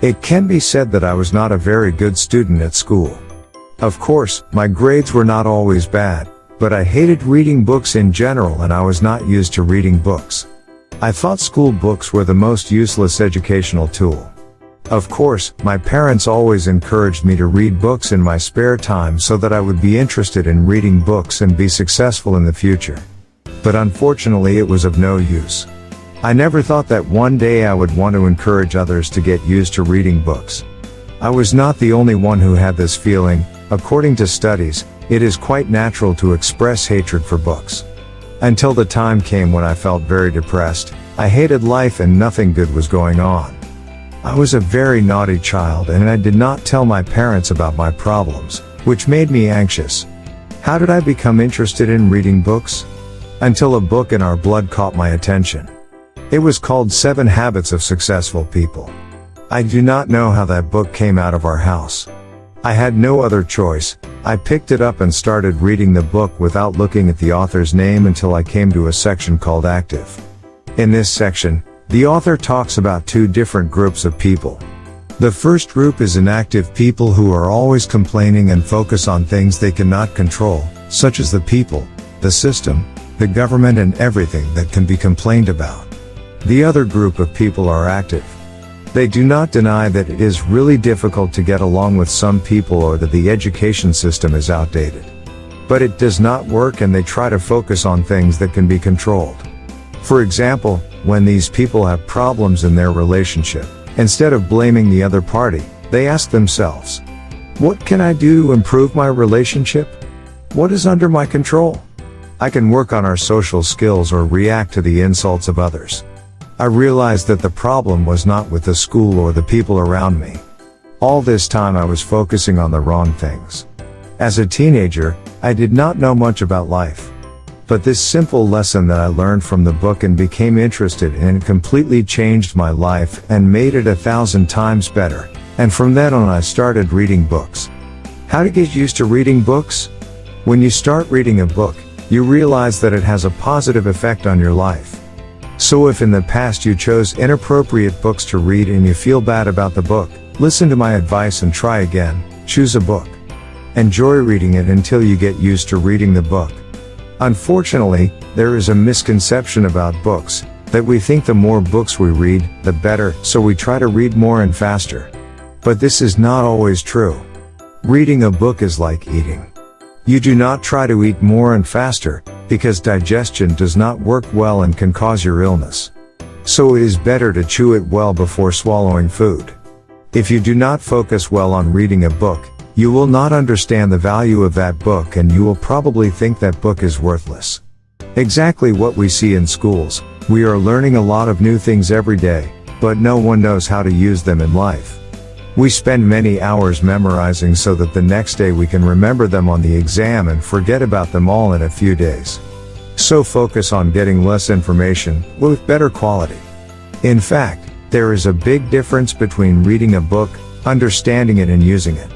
It can be said that I was not a very good student at school. Of course, my grades were not always bad, but I hated reading books in general and I was not used to reading books. I thought school books were the most useless educational tool. Of course, my parents always encouraged me to read books in my spare time so that I would be interested in reading books and be successful in the future. But unfortunately it was of no use. I never thought that one day I would want to encourage others to get used to reading books. I was not the only one who had this feeling. According to studies, it is quite natural to express hatred for books. Until the time came when I felt very depressed. I hated life and nothing good was going on. I was a very naughty child and I did not tell my parents about my problems, which made me anxious. How did I become interested in reading books? Until a book in our blood caught my attention. It was called 7 Habits of Successful People. I do not know how that book came out of our house. I had no other choice. I picked it up and started reading the book without looking at the author's name until I came to a section called Active. In this section, the author talks about 2 different groups of people. The first group is inactive people who are always complaining and focus on things they cannot control, such as the people, the system, the government and everything that can be complained about. The other group of people are active. They do not deny that it is really difficult to get along with some people or that the education system is outdated. But it does not work and they try to focus on things that can be controlled. For example, when these people have problems in their relationship, instead of blaming the other party, they ask themselves, what can I do to improve my relationship? What is under my control? I can work on our social skills or react to the insults of others. I realized that the problem was not with the school or the people around me. All this time I was focusing on the wrong things. As a teenager, I did not know much about life. But this simple lesson that I learned from the book and became interested in completely changed my life and made it 1,000 times better. And from then on I started reading books. How to get used to reading books? When you start reading a book, you realize that it has a positive effect on your life. So if in the past you chose inappropriate books to read and you feel bad about the book, listen to my advice and try again. Choose a book. Enjoy reading it until you get used to reading the book. Unfortunately, there is a misconception about books, that we think the more books we read, the better, so we try to read more and faster. But this is not always true. Reading a book is like eating. You do not try to eat more and faster, because digestion does not work well and can cause your illness. So it is better to chew it well before swallowing food. If you do not focus well on reading a book, you will not understand the value of that book and you will probably think that book is worthless. Exactly what we see in schools. We are learning a lot of new things every day, but no one knows how to use them in life. We spend many hours memorizing so that the next day we can remember them on the exam and forget about them all in a few days. So focus on getting less information, with better quality. In fact, there is a big difference between reading a book, understanding it and using it.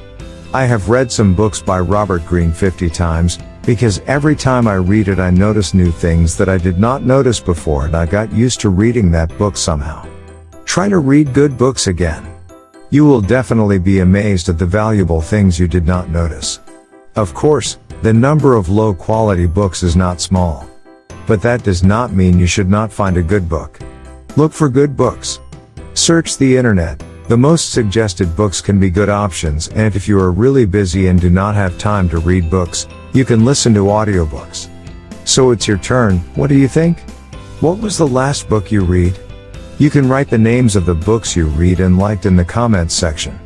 I have read some books by Robert Greene 50 times, because every time I read it I notice new things that I did not notice before and I got used to reading that book somehow. Try to read good books again. You will definitely be amazed at the valuable things you did not notice. Of course, the number of low-quality books is not small. But that does not mean you should not find a good book. Look for good books. Search the internet. The most suggested books can be good options, and if you are really busy and do not have time to read books, you can listen to audiobooks. So it's your turn. What do you think? What was the last book you read? You can write the names of the books you read and liked in the comments section.